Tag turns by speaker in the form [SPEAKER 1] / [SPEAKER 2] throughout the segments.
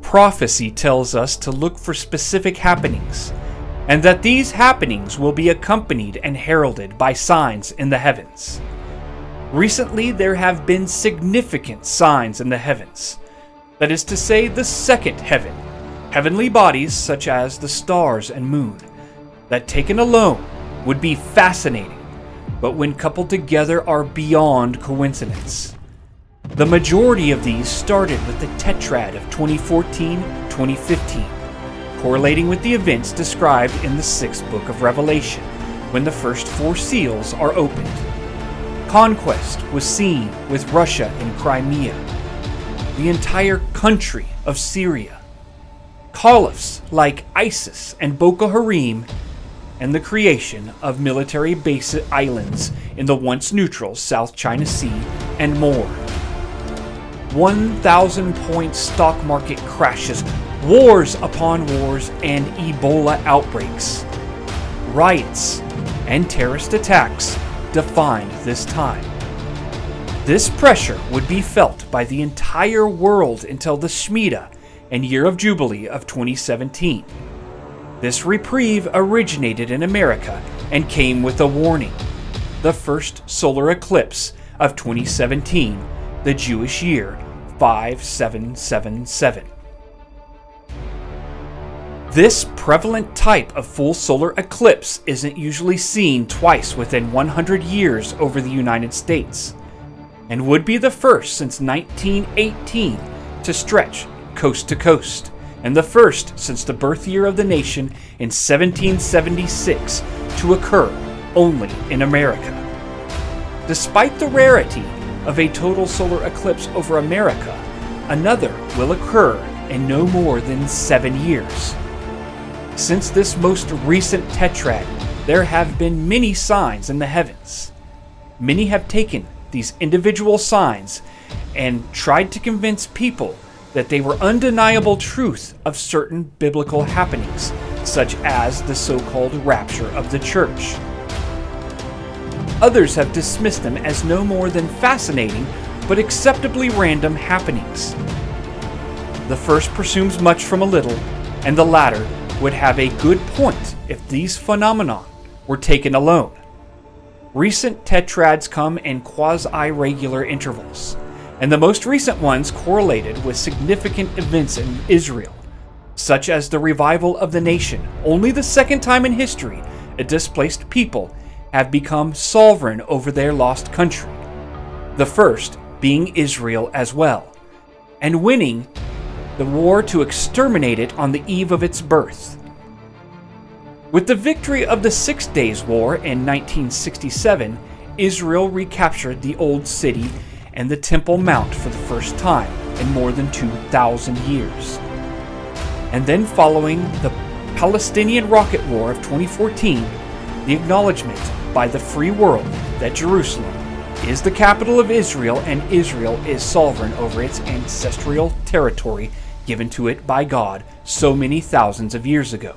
[SPEAKER 1] prophecy tells us to look for specific happenings, and that these happenings will be accompanied and heralded by signs in the heavens. Recently, there have been significant signs in the heavens. That is to say, the second heaven, heavenly bodies such as the stars and moon, that taken alone would be fascinating, but when coupled together are beyond coincidence. The majority of these started with the tetrad of 2014-2015, correlating with the events described in the 6th book of Revelation, when the first 4 seals are opened. Conquest was seen with Russia and Crimea, the entire country of Syria, caliphs like ISIS and Boko Haram, and the creation of military base islands in the once neutral South China Sea, and more. 1,000-point stock market crashes, wars upon wars, and Ebola outbreaks, riots, and terrorist attacks defined this time. This pressure would be felt by the entire world until the Shemitah and Year of Jubilee of 2017. This reprieve originated in America and came with a warning: the first solar eclipse of 2017, the Jewish year 5777. This prevalent type of full solar eclipse isn't usually seen twice within 100 years over the United States, and would be the first since 1918 to stretch coast to coast, and the first since the birth year of the nation in 1776 to occur only in America. Despite the rarity of a total solar eclipse over America, another will occur in no more than 7 years. Since this most recent tetrad, there have been many signs in the heavens. Many have taken these individual signs and tried to convince people that they were undeniable truth of certain biblical happenings, such as the so-called rapture of the church. Others have dismissed them as no more than fascinating but acceptably random happenings. The first presumes much from a little, and the latter would have a good point if these phenomena were taken alone. Recent tetrads come in quasi-regular intervals, and the most recent ones correlated with significant events in Israel, such as the revival of the nation, only the second time in history a displaced people have become sovereign over their lost country, the first being Israel as well, and winning the war to exterminate it on the eve of its birth. With the victory of the 6 Days War in 1967, Israel recaptured the Old City and the Temple Mount for the first time in more than 2,000 years. And then following the Palestinian Rocket War of 2014, the acknowledgement by the free world that Jerusalem is the capital of Israel and Israel is sovereign over its ancestral territory given to it by God so many thousands of years ago.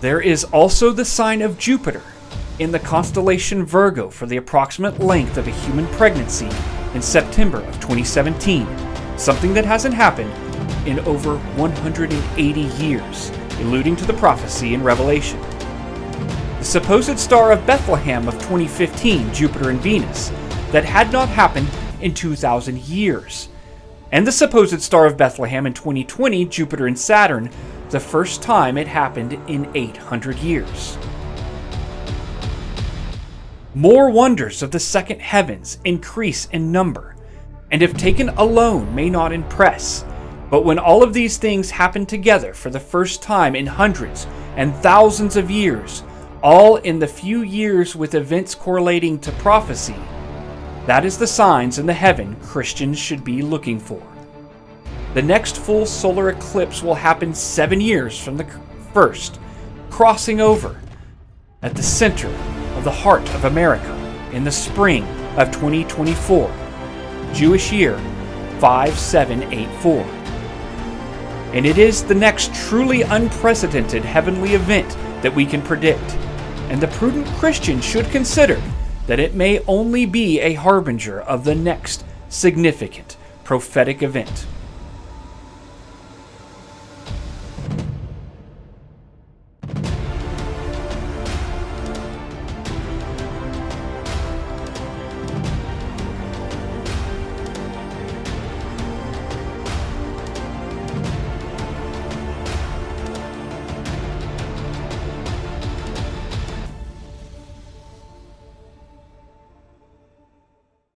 [SPEAKER 1] There is also the sign of Jupiter in the constellation Virgo for the approximate length of a human pregnancy in September of 2017, something that hasn't happened in over 180 years, alluding to the prophecy in Revelation. The supposed Star of Bethlehem of 2015, Jupiter and Venus, that had not happened in 2,000 years, and the supposed Star of Bethlehem in 2020, Jupiter and Saturn, the first time it happened in 800 years. More wonders of the second heavens increase in number, and if taken alone may not impress, but when all of these things happen together for the first time in hundreds and thousands of years, all in the few years with events correlating to prophecy, that is the signs in the heaven Christians should be looking for. The next full solar eclipse will happen 7 years from the first, crossing over at the center of the heart of America in the spring of 2024, Jewish year 5784. And it is the next truly unprecedented heavenly event that we can predict, and the prudent Christian should consider that it may only be a harbinger of the next significant prophetic event.